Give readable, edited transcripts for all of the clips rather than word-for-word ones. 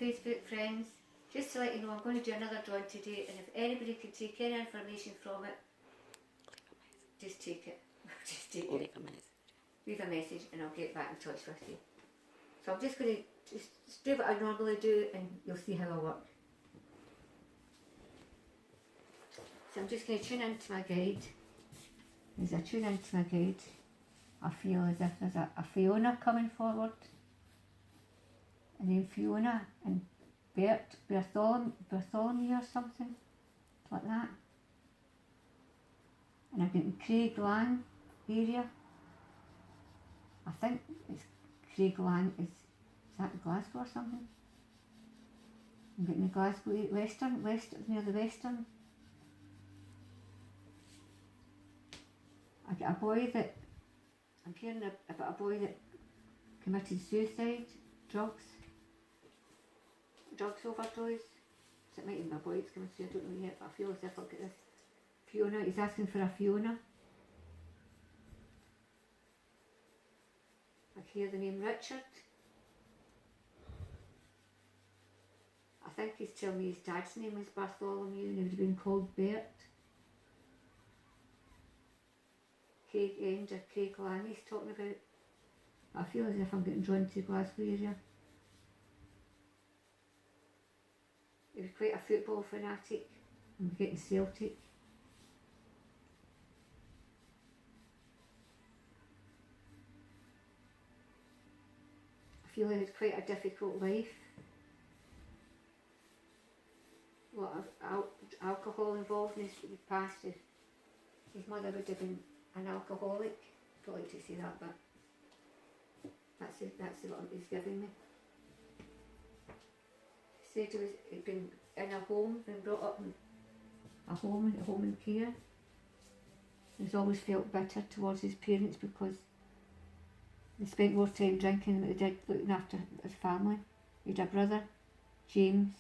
Facebook friends, just to let you know I'm going to do another drawing today, and if anybody can take any information from it, just take it. Just take it. Leave a message and I'll get back in touch with you. So I'm just going to just do what I normally do and you'll see how I work. So I'm just going to tune into my guide. As I tune into my guide, I feel as if there's a Fiona coming forward. And then Fiona and Bartholomew or something like that. And I'm getting Craig Lang area. I think it's Craig Lang, is that Glasgow or something? I'm getting the Glasgow Western, near the Western. I get a boy that, I'm hearing about a boy that committed suicide, drugs overdose. So it might even be a boy that's coming through, I don't know yet, but I feel as if I'll get this Fiona. He's asking for a Fiona. I hear the name Richard. I think he's telling me his dad's name was Bartholomew and he would have been called Bert. Craig End or Craig Lang he's talking about. I feel as if I'm getting drawn to the Glasgow area. He was quite a football fanatic. I'm getting Celtic. I feel like it's quite a difficult life. A lot of alcohol involved in his past. His mother would have been an alcoholic. I don't like to say that, but that's what he's giving me. He said he'd been in a home, been brought up in a home in care. He's always felt bitter towards his parents because they spent more time drinking than they did looking after his family. He had a brother, James.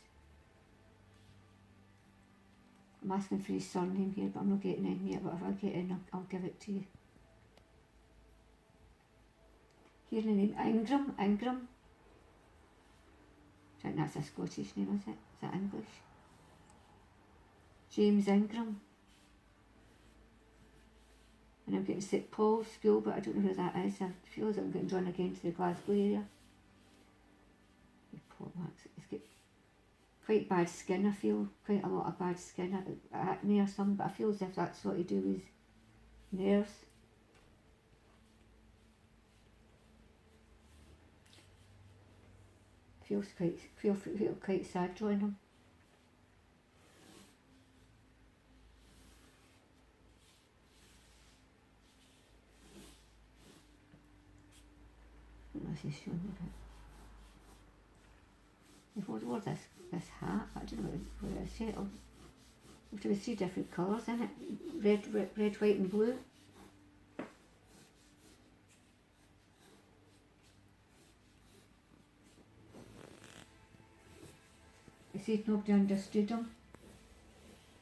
I'm asking for his surname here, but I'm not getting in yet, but if I get in, I'll give it to you. Here's the name, Ingram. I think that's a Scottish name, is it? Is that English? James Ingram. And I'm getting St Paul's School, but I don't know where that is. I feel as if I'm getting drawn again to the Glasgow area. He's got quite bad skin, I feel. Quite a lot of bad skin, acne or something, but I feel as if that's what he do with his nerves. Feel quite sad drawing him. Unless he's showing me that. He wore this hat, I don't know where it's set on. There was 3 different colours in it, red, white and blue. He said nobody understood him.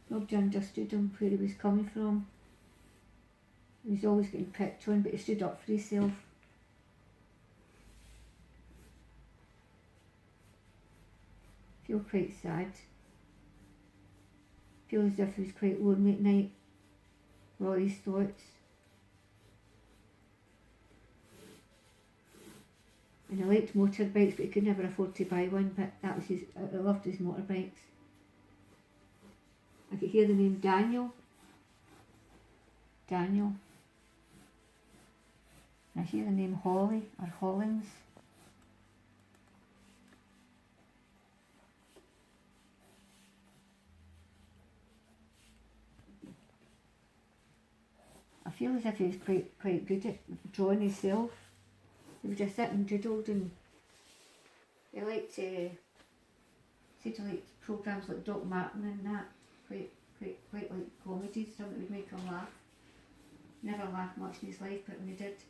Nobody understood him, where he was coming from. He was always getting picked on, but he stood up for himself. Feel quite sad. Feel as if he was quite lonely at night. With all these thoughts. And he liked motorbikes, but he could never afford to buy one, but that was his, I loved his motorbikes. I could hear the name Daniel. And I hear the name Holly, or Hollins. I feel as if he was quite good at drawing himself. He would just sit and doodled, and he liked said he liked programmes like Doc Martin and that, quite like comedies, something that would make him laugh. Never laughed much in his life, but when he did,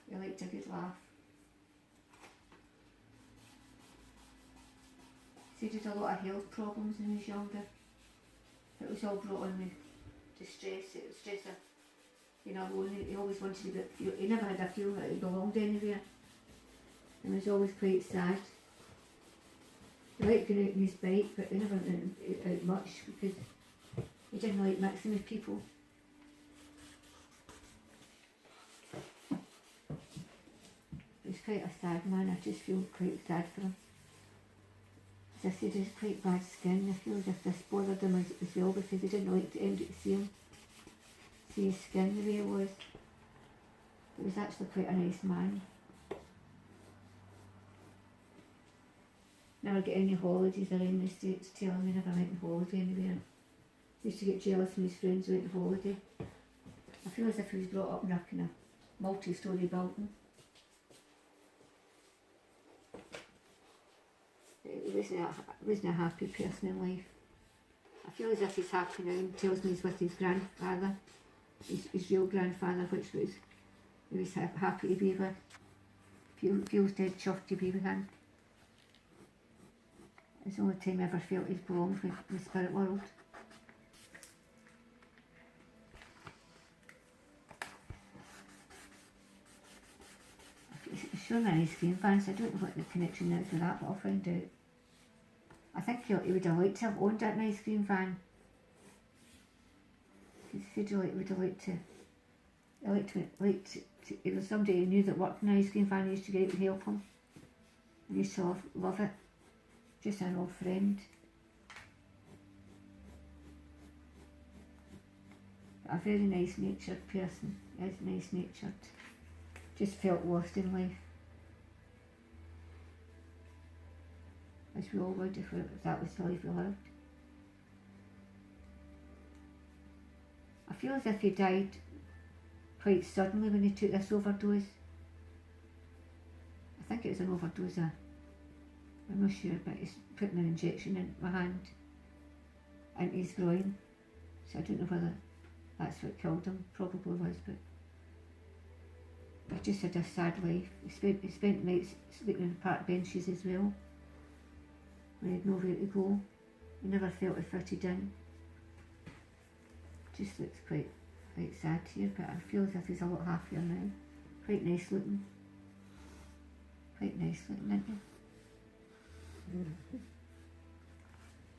he liked a good laugh. He did a lot of health problems when he was younger. It was all brought on the stress. It was stress of, lonely. He always wanted to be, he never had a feeling that he belonged anywhere. And he was always quite sad. He liked going out on his bike, but he never went out much because he didn't like mixing with people. He's quite a sad man. I just feel quite sad for him. As I said, he has quite bad skin. I feel as if this bothered him as well because he didn't like to end to see his skin the way it was. He was actually quite a nice man. Never get any holidays around the States, tell him he never went on holiday anywhere. He used to get jealous when his friends went on holiday. I feel as if he was brought up in a kind of multi-storey building. He wasn't a happy person in life. I feel as if he's happy now and tells me he's with his grandfather, his real grandfather, which he was happy to be with. Feels dead chuffed to be with him. It's the only time I ever felt he's belonged with the spirit world. He's showing me an ice cream van, so I don't know what the connection is with that, but I'll find out. I think he would have liked to have owned that ice cream van. He said he would have liked to, it was somebody he knew that worked in an ice cream van. He used to get out and help him. He used to love it. Just an old friend. A very nice natured person. He is nice natured. Just felt lost in life. As we all would if that was the life we lived. I feel as if he died quite suddenly when he took this overdose. I think it was an overdose. I'm not sure, but he's putting an injection in my hand, into his groin. So I don't know whether that's what killed him. Probably was, but he just had a sad life. He spent nights sleeping in park benches as well. When he had nowhere to go. He never felt he fitted in. Just looks quite sad here, but I feel as if he's a lot happier now. Quite nice looking. Quite nice looking, isn't he?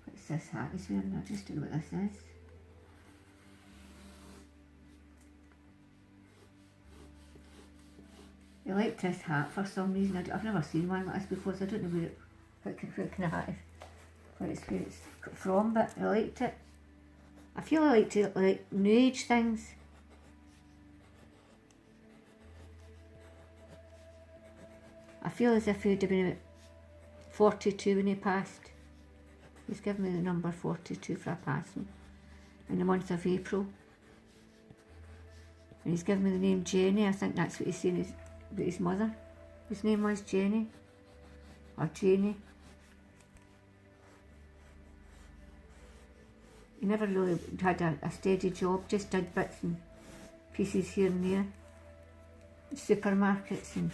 What's this hat he's wearing? I just don't know what this is. He liked this hat for some reason. I've never seen one like this before, so I don't know what kind of hat is, where it's from, but he liked it. I feel I like to like new age things. I feel as if he'd have been about 42 when he passed. He's given me the number 42 for a passing in the month of April. And he's given me the name Jenny. I think that's what he's saying about his mother. His name was Jenny. Or Janie. He never really had a steady job, just did bits and pieces here and there. Supermarkets and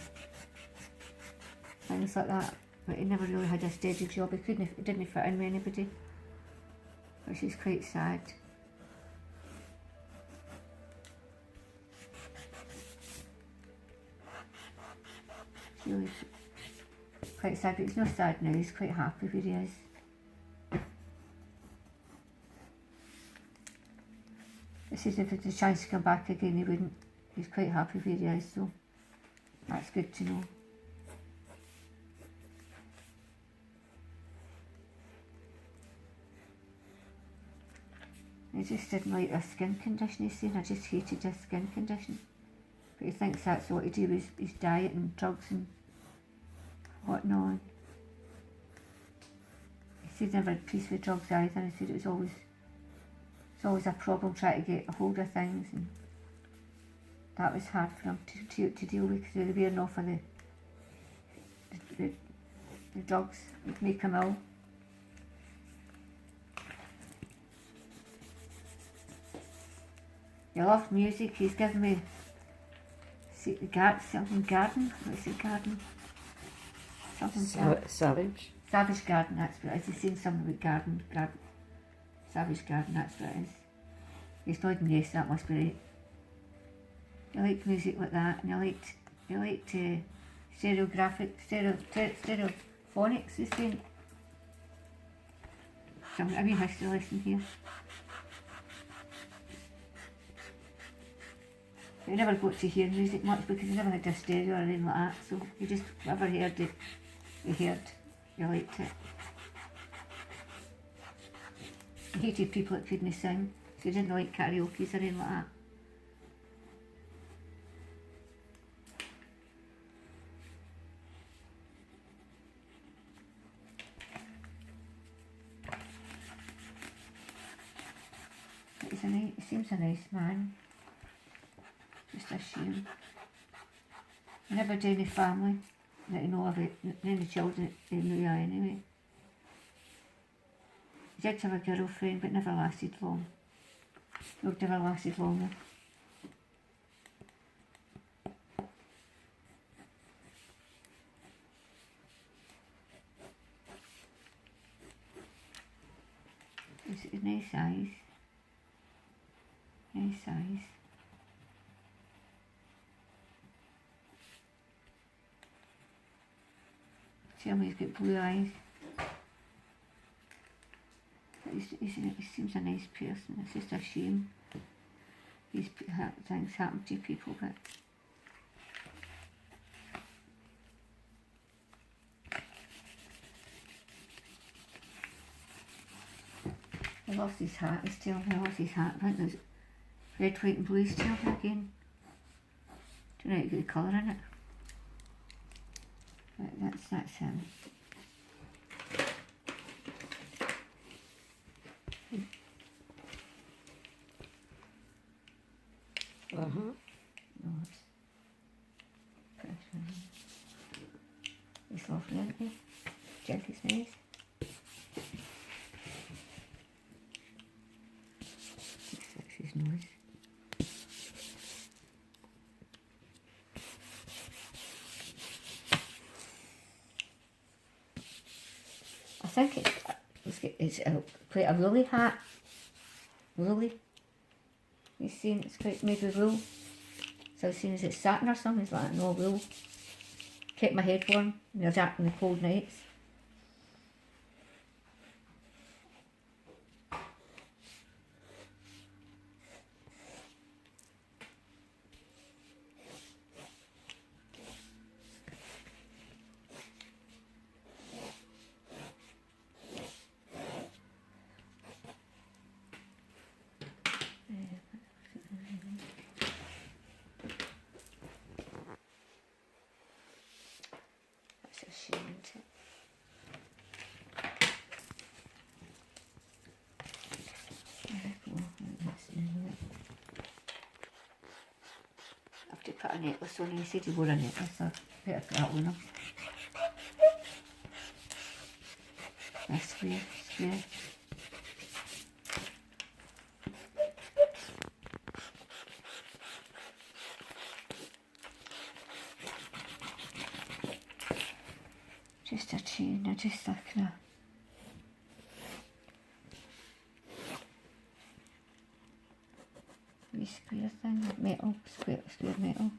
things like that. But he never really had a steady job. He didn't fit in with anybody. Which is quite sad. Really quite sad, but he's not sad now. He's quite happy where he is. He says if he had a chance to come back again, he wouldn't. He's quite happy where he is, so that's good to know. He just didn't like a skin condition, he's saying. I just hated his skin condition. But he thinks that's what he do with his diet and drugs and whatnot. He said he never had peace with drugs either. He said it was always a problem trying to get a hold of things, and that was hard for him to deal with because of the wearing off of the drugs would make him ill. He loved music. He's given me something garden. What's it, garden? Something Savage. Savage Garden, that's what it is. He's saying something about garden. Savage Garden, that's what it is. He's nodding yes, that must be right. He liked music like that, and he liked stereophonics, he's saying. some a wee history lesson here. But I never got to hear music much because I never had a stereo or anything like that, so you just, whatever heard it, you liked it. I hated people that couldn't sing, so I didn't like karaoke or anything like that. He seems a nice man. Just a shame. I never had any family that I know of it, any children that I knew anyway. He did have a girlfriend but never lasted long. No, never lasted long. It's nice eyes. Nice eyes. Tell me he's got blue eyes. He seems a nice person. It's just a shame these things happen to people, but he lost his hat. He's telling me he lost his hat. I think there's red, white and blue still again. Don't know how to get the colour in it. But that's him. No, he's lovely, isn't he? Jackie's nice. That's his nose. I think it's quite a woolly hat. Woolly. He's seen it's quite made with wool. So as soon as it's satin or something, it's like no wool. Kept my head warm in the cold nights. I have to put a necklace on. He said he wore a necklace, so I better put that on him. That's square. Just a chain, or just a kind of wee square thing, metal, square metal.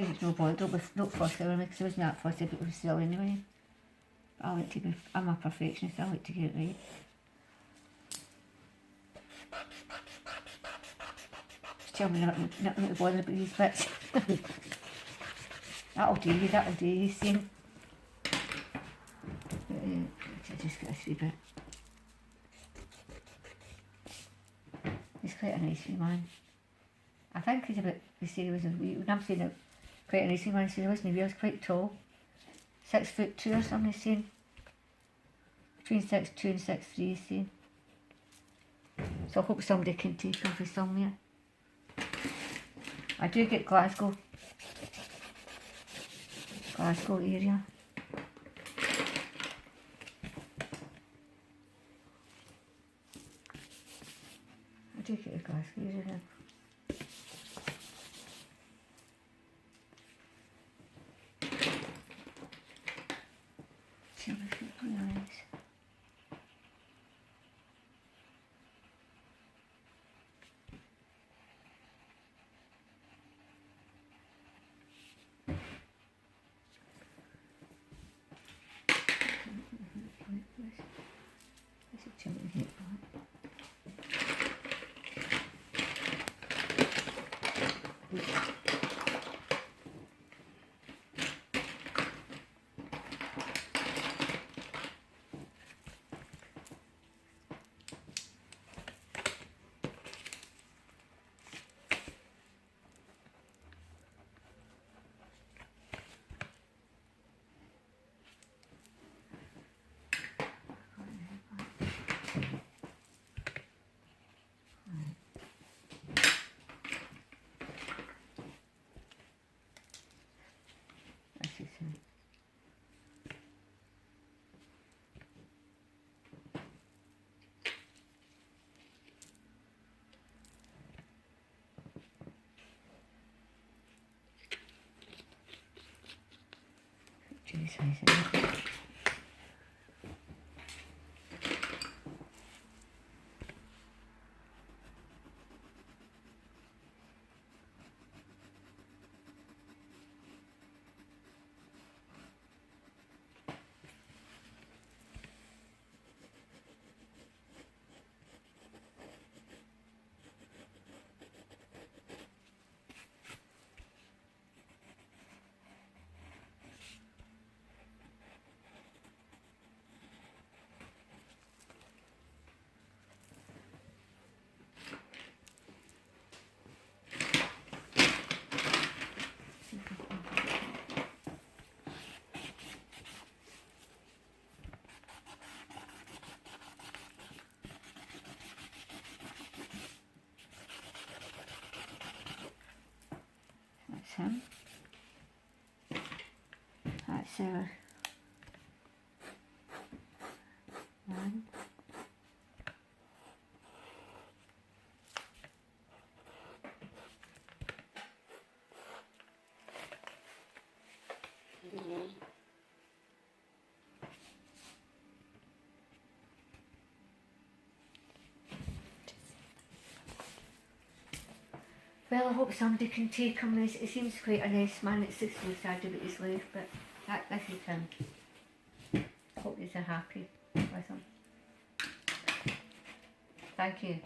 It's no bother with not fussy with me because I wasn't that fussy, but it was still anyway. But I like to be, I'm a perfectionist, I like to get it right. Just tell me nothing to bother about these bits. that'll do you, see. I just got a wee bit. He's quite a nice wee man. I think he's about, they say he was a wee, when I'm saying it, quite a nice wee man, he said he wasn't, he was quite tall. 6'2" or something, he's saying. Between 6'2" and 6'3", he's saying. So I hope somebody can take him for somewhere. I do get Glasgow area. I do get the Glasgow area then. Nice. That's him. That's our man. Well, I hope somebody can take him. He seems quite a nice man. It's just so sad about his life, but this is him. Hope he's happy with him. Thank you.